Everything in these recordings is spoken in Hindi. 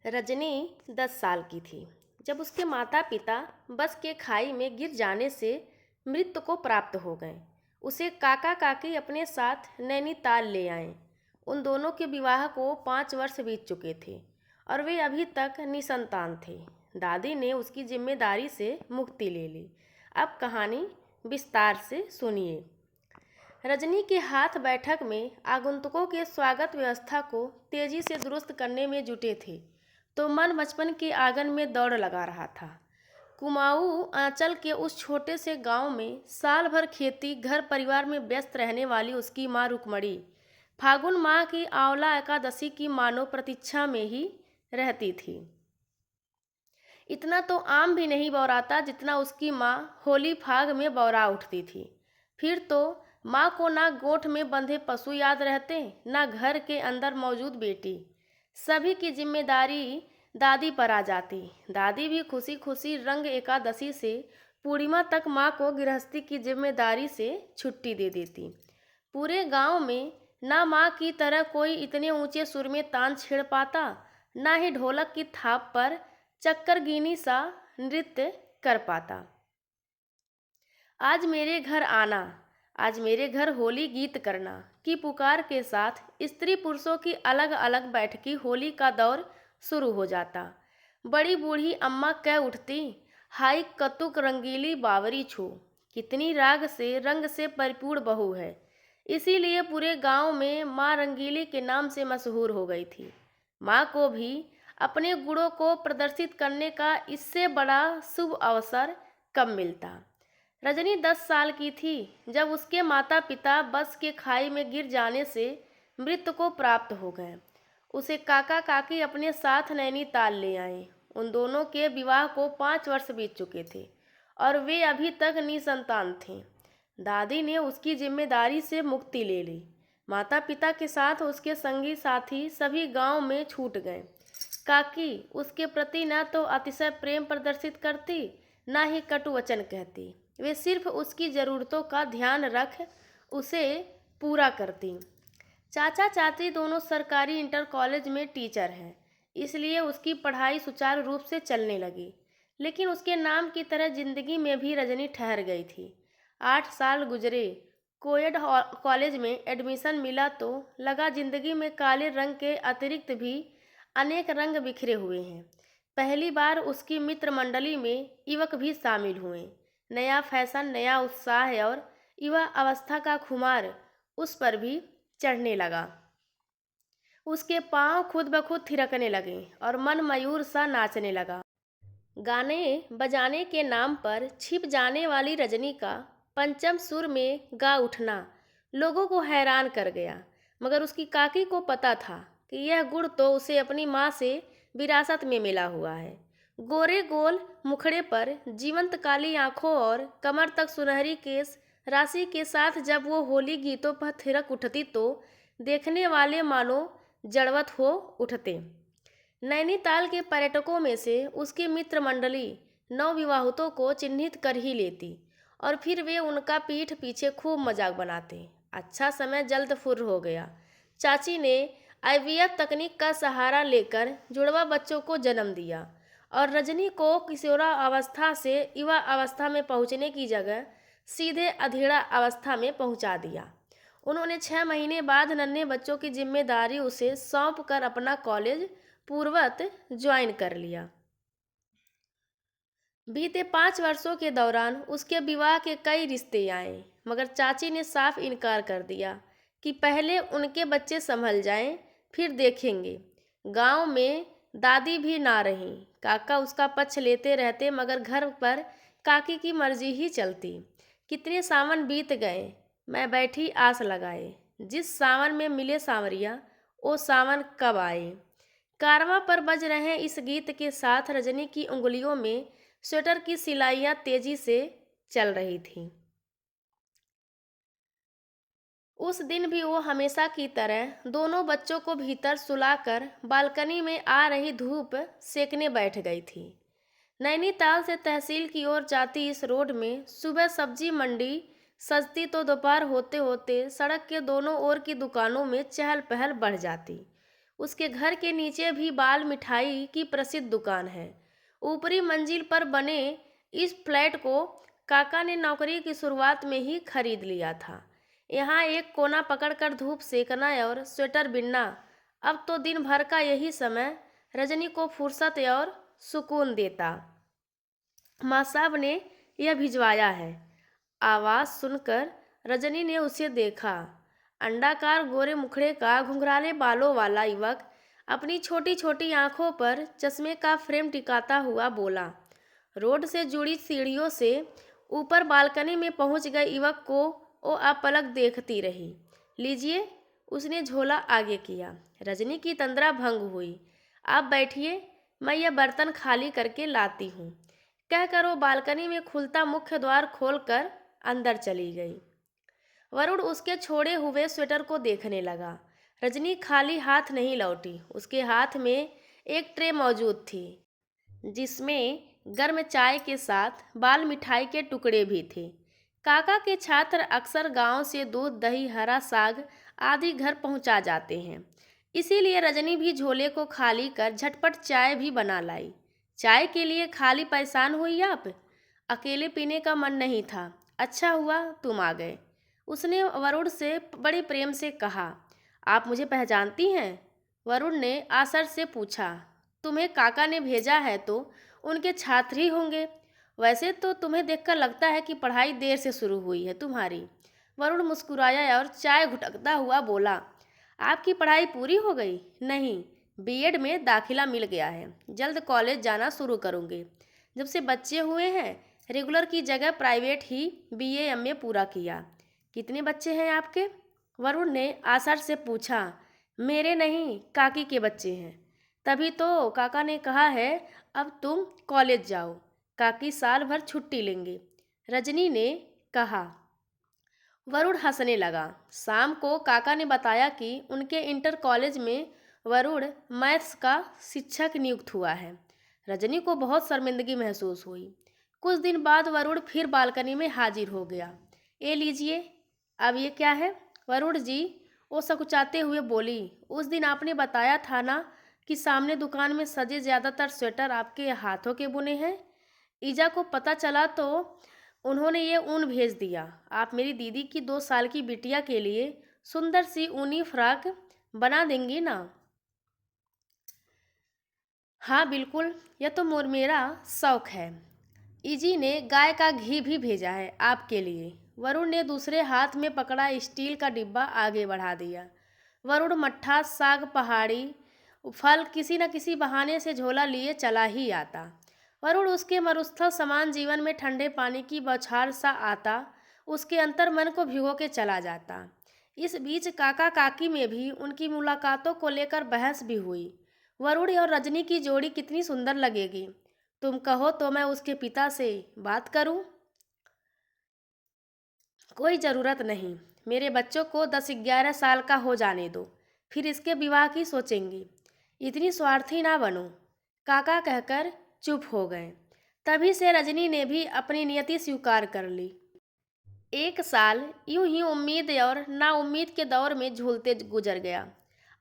रजनी 10 साल की थी जब उसके माता पिता बस के खाई में गिर जाने से मृत्यु को प्राप्त हो गए। उसे काका काकी अपने साथ नैनीताल ले आए। उन दोनों के विवाह को 5 वर्ष बीत चुके थे और वे अभी तक निसंतान थे। दादी ने उसकी जिम्मेदारी से मुक्ति ले ली। अब कहानी विस्तार से सुनिए। रजनी के हाथ बैठक में आगंतुकों के स्वागत व्यवस्था को तेजी से दुरुस्त करने में जुटे थे तो मन बचपन के आंगन में दौड़ लगा रहा था। कुमाऊं आंचल के उस छोटे से गांव में साल भर खेती घर परिवार में व्यस्त रहने वाली उसकी माँ रुक्मणी फागुन माह की आंवला एकादशी की मानव प्रतीक्षा में ही रहती थी। इतना तो आम भी नहीं बौराता जितना उसकी माँ होली फाग में बौरा उठती थी। फिर तो माँ को ना गोठ में बंधे पशु याद रहते, ना घर के अंदर मौजूद बेटी। सभी की जिम्मेदारी दादी पर आ जाती। दादी भी खुशी खुशी रंग एकादशी से पूर्णिमा तक माँ को गृहस्थी की जिम्मेदारी से छुट्टी दे देती। पूरे गांव में ना माँ की तरह कोई इतने ऊंचे सुर में तान छेड़ पाता, ना ही ढोलक की थाप पर चक्करगिनी सा नृत्य कर पाता। आज मेरे घर आना, आज मेरे घर होली गीत करना की पुकार के साथ स्त्री पुरुषों की अलग अलग बैठकी होली का दौर शुरू हो जाता। बड़ी बूढ़ी अम्मा कह उठती, हाय कतुक रंगीली बावरी छू, कितनी राग से रंग से परिपूर्ण बहू है। इसीलिए पूरे गांव में माँ रंगीली के नाम से मशहूर हो गई थी। माँ को भी अपने गुणों को प्रदर्शित करने का इससे बड़ा शुभ अवसर कब मिलता। रजनी 10 साल की थी जब उसके माता पिता बस के खाई में गिर जाने से मृत्यु को प्राप्त हो गए। उसे काका काकी अपने साथ नैनीताल ले आए। उन दोनों के विवाह को 5 वर्ष बीत चुके थे और वे अभी तक निसंतान थे। दादी ने उसकी जिम्मेदारी से मुक्ति ले ली। माता पिता के साथ उसके संगी साथी सभी गांव में छूट गए। काकी उसके प्रति न तो अतिशय प्रेम प्रदर्शित करती, न ही कटु वचन कहती। वे सिर्फ उसकी ज़रूरतों का ध्यान रख उसे पूरा करती। चाचा चाची दोनों सरकारी इंटर कॉलेज में टीचर हैं, इसलिए उसकी पढ़ाई सुचारू रूप से चलने लगी। लेकिन उसके नाम की तरह जिंदगी में भी रजनी ठहर गई थी। 8 साल गुजरे। कोएड कॉलेज में एडमिशन मिला तो लगा जिंदगी में काले रंग के अतिरिक्त भी अनेक रंग बिखरे हुए हैं। पहली बार उसकी मित्र मंडली में युवक भी शामिल हुए। नया फैशन, नया उत्साह और युवा अवस्था का खुमार उस पर भी चढ़ने लगा। उसके पांव खुद ब खुद थिरकने लगे और मन मयूर सा नाचने लगा। गाने बजाने के नाम पर छिप जाने वाली रजनी का पंचम सुर में गा उठना लोगों को हैरान कर गया। मगर उसकी काकी को पता था कि यह गुण तो उसे अपनी माँ से विरासत में मिला हुआ है। गोरे गोल मुखड़े पर जीवंत काली आंखों और कमर तक सुनहरी केस राशि के साथ जब वो होली गीतों पर थिरक उठती तो देखने वाले मानो जड़वत हो उठते। नैनीताल के पर्यटकों में से उसकी मित्र मंडली नवविवाहितों को चिन्हित कर ही लेती और फिर वे उनका पीठ पीछे खूब मजाक बनाते। अच्छा समय जल्द फुर्र हो गया। चाची ने आईवीएफ तकनीक का सहारा लेकर जुड़वा बच्चों को जन्म दिया और रजनी को किशोरा अवस्था से युवा अवस्था में पहुंचने की जगह सीधे अधेड़ा अवस्था में पहुंचा दिया। उन्होंने 6 महीने बाद नन्हे बच्चों की जिम्मेदारी उसे सौंप कर अपना कॉलेज पूर्ववत ज्वाइन कर लिया। बीते 5 वर्षों के दौरान उसके विवाह के कई रिश्ते आए, मगर चाची ने साफ इनकार कर दिया कि पहले उनके बच्चे संभल जाएं, फिर देखेंगे। गांव में दादी भी ना रहीं। काका उसका पक्ष लेते रहते मगर घर पर काकी की मर्जी ही चलती। कितने सावन बीत गए, मैं बैठी आस लगाए, जिस सावन में मिले सांवरिया वो सावन कब आए। कारवां पर बज रहे इस गीत के साथ रजनी की उंगलियों में स्वेटर की सिलाइयाँ तेजी से चल रही थीं। उस दिन भी वो हमेशा की तरह दोनों बच्चों को भीतर सुलाकर बालकनी में आ रही धूप सेकने बैठ गई थी। नैनीताल से तहसील की ओर जाती इस रोड में सुबह सब्जी मंडी सजती तो दोपहर होते होते सड़क के दोनों ओर की दुकानों में चहल पहल बढ़ जाती। उसके घर के नीचे भी बाल मिठाई की प्रसिद्ध दुकान है। ऊपरी मंजिल पर बने इस फ्लैट को काका ने नौकरी की शुरुआत में ही खरीद लिया था। यहाँ एक कोना पकड़कर धूप सेकना और स्वेटर बिनना, अब तो दिन भर का यही समय रजनी को फुर्सत और सुकून देता। माँ साहब ने यह भिजवाया है। आवाज़ सुनकर रजनी ने उसे देखा। अंडाकार गोरे मुखड़े का घुंघराले बालों वाला युवक अपनी छोटी छोटी आंखों पर चश्मे का फ्रेम टिकाता हुआ बोला। रोड से जुड़ी सीढ़ियों से ऊपर बालकनी में पहुंच गए युवक को वो अपलक देखती रही। लीजिए, उसने झोला आगे किया। रजनी की तंद्रा भंग हुई। आप बैठिए, मैं यह बर्तन खाली करके लाती हूँ, कहकर वो बालकनी में खुलता मुख्य द्वार खोलकर अंदर चली गई। वरुण उसके छोड़े हुए स्वेटर को देखने लगा। रजनी खाली हाथ नहीं लौटी। उसके हाथ में एक ट्रे मौजूद थी, जिसमें गर्म चाय के साथ बाल मिठाई के टुकड़े भी थे। काका के छात्र अक्सर गांव से दूध, दही, हरा साग आदि घर पहुंचा जाते हैं, इसीलिए रजनी भी झोले को खाली कर झटपट चाय भी बना लाई। चाय के लिए खाली परेशान हुई आप? अकेले पीने का मन नहीं था। अच्छा हुआ तुम आ गए, उसने वरुण से बड़े प्रेम से कहा। आप मुझे पहचानती हैं? वरुण ने आसर से पूछा। तुम्हें काका ने भेजा है तो उनके छात्र ही होंगे। वैसे तो तुम्हें देखकर लगता है कि पढ़ाई देर से शुरू हुई है तुम्हारी। वरुण मुस्कुराया और चाय घुटकता हुआ बोला। आपकी पढ़ाई पूरी हो गई? नहीं, बीएड में दाखिला मिल गया है। जल्द कॉलेज जाना शुरू करूँगी। जब से बच्चे हुए हैं रेगुलर की जगह प्राइवेट ही बीए एमए पूरा किया। कितने बच्चे हैं आपके? वरुण ने आसर से पूछा। मेरे नहीं, काकी के बच्चे हैं। तभी तो काका ने कहा है अब तुम कॉलेज जाओ, काकी साल भर छुट्टी लेंगे, रजनी ने कहा। वरुण हंसने लगा। शाम को काका ने बताया कि उनके इंटर कॉलेज में वरुण मैथ्स का शिक्षक नियुक्त हुआ है। रजनी को बहुत शर्मिंदगी महसूस हुई। कुछ दिन बाद वरुण फिर बालकनी में हाजिर हो गया। ये लीजिए, अब ये क्या है? वरुण जी, वो सकुचाते हुए बोली। उस दिन आपने बताया था ना कि सामने दुकान में सजे ज़्यादातर स्वेटर आपके हाथों के बुने हैं। ईजा को पता चला तो उन्होंने ये ऊन भेज दिया। आप मेरी दीदी की 2 साल की बिटिया के लिए सुंदर सी ऊनी फ्रॉक बना देंगी ना? हाँ बिल्कुल, यह तो मेरा शौक है। इजी ने गाय का घी भी भेजा है आपके लिए। वरुण ने दूसरे हाथ में पकड़ा स्टील का डिब्बा आगे बढ़ा दिया। वरुण मट्ठा, साग, पहाड़ी फल किसी न किसी बहाने से झोला लिए चला ही आता। वरुण उसके मरुस्थल समान जीवन में ठंडे पानी की बौछार सा आता, उसके अंतर मन को भिगो के चला जाता। इस बीच काका काकी में भी उनकी मुलाकातों को लेकर बहस भी हुई। वरुण और रजनी की जोड़ी कितनी सुंदर लगेगी, तुम कहो तो मैं उसके पिता से बात करूं? कोई ज़रूरत नहीं, मेरे बच्चों को 10-11 साल का हो जाने दो, फिर इसके विवाह की सोचेंगी। इतनी स्वार्थी ना बनो, काका कहकर चुप हो गए। तभी से रजनी ने भी अपनी नियति स्वीकार कर ली। 1 साल यूं ही उम्मीद और नाउम्मीद के दौर में झूलते गुजर गया।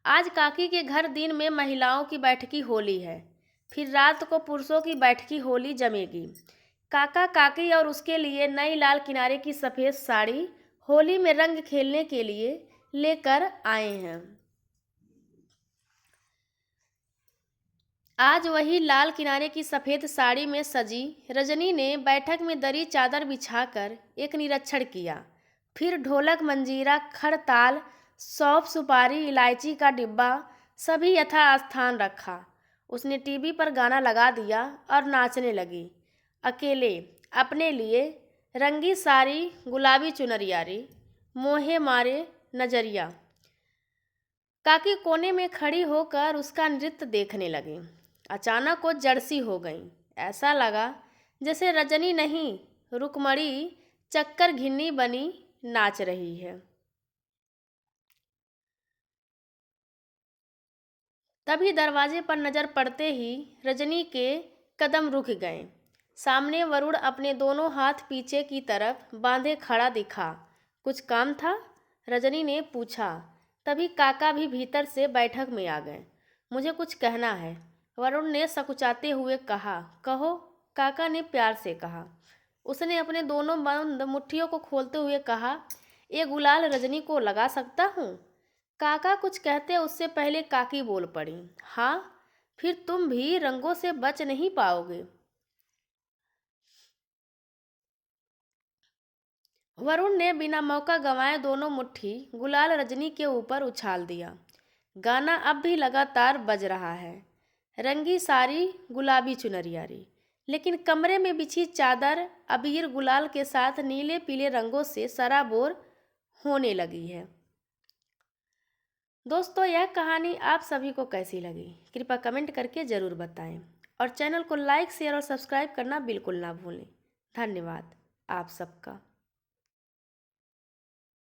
आज काकी के घर दिन में महिलाओं की बैठकी होली है, फिर रात को पुरुषों की बैठकी होली जमेगी। काका काकी और उसके लिए नई लाल किनारे की सफ़ेद साड़ी होली में रंग खेलने के लिए लेकर आए हैं। आज वही लाल किनारे की सफ़ेद साड़ी में सजी रजनी ने बैठक में दरी चादर बिछाकर एक निरीक्षण किया। फिर ढोलक, मंजीरा, खड़ताल, सौंफ, सुपारी, इलायची का डिब्बा सभी यथास्थान रखा। उसने टीवी पर गाना लगा दिया और नाचने लगी। अकेले अपने लिए रंगी साड़ी, गुलाबी चुनरियारी, मोहे मारे नजरिया। काकी कोने में खड़ी होकर उसका नृत्य देखने लगी। अचानक वो जड़सी हो गई। ऐसा लगा जैसे रजनी नहीं, रुकमणी चक्कर घिन्नी बनी नाच रही है। तभी दरवाजे पर नजर पड़ते ही रजनी के कदम रुक गए। सामने वरुण अपने दोनों हाथ पीछे की तरफ बांधे खड़ा दिखा। कुछ काम था? रजनी ने पूछा। तभी काका भी भीतर से बैठक में आ गए। मुझे कुछ कहना है, वरुण ने सकुचाते हुए कहा। कहो, काका ने प्यार से कहा। उसने अपने दोनों बंद मुट्ठियों को खोलते हुए कहा, ये गुलाल रजनी को लगा सकता हूँ? काका कुछ कहते उससे पहले काकी बोल पड़ी, हाँ, फिर तुम भी रंगों से बच नहीं पाओगे। वरुण ने बिना मौका गंवाए दोनों मुट्ठी गुलाल रजनी के ऊपर उछाल दिया। गाना अब भी लगातार बज रहा है, रंगी सारी गुलाबी चुनरियारी, लेकिन कमरे में बिछी चादर अबीर गुलाल के साथ नीले पीले रंगों से सराबोर होने लगी है। दोस्तों, यह कहानी आप सभी को कैसी लगी कृपया कमेंट करके ज़रूर बताएं और चैनल को लाइक शेयर और सब्सक्राइब करना बिल्कुल ना भूलें। धन्यवाद आप सबका।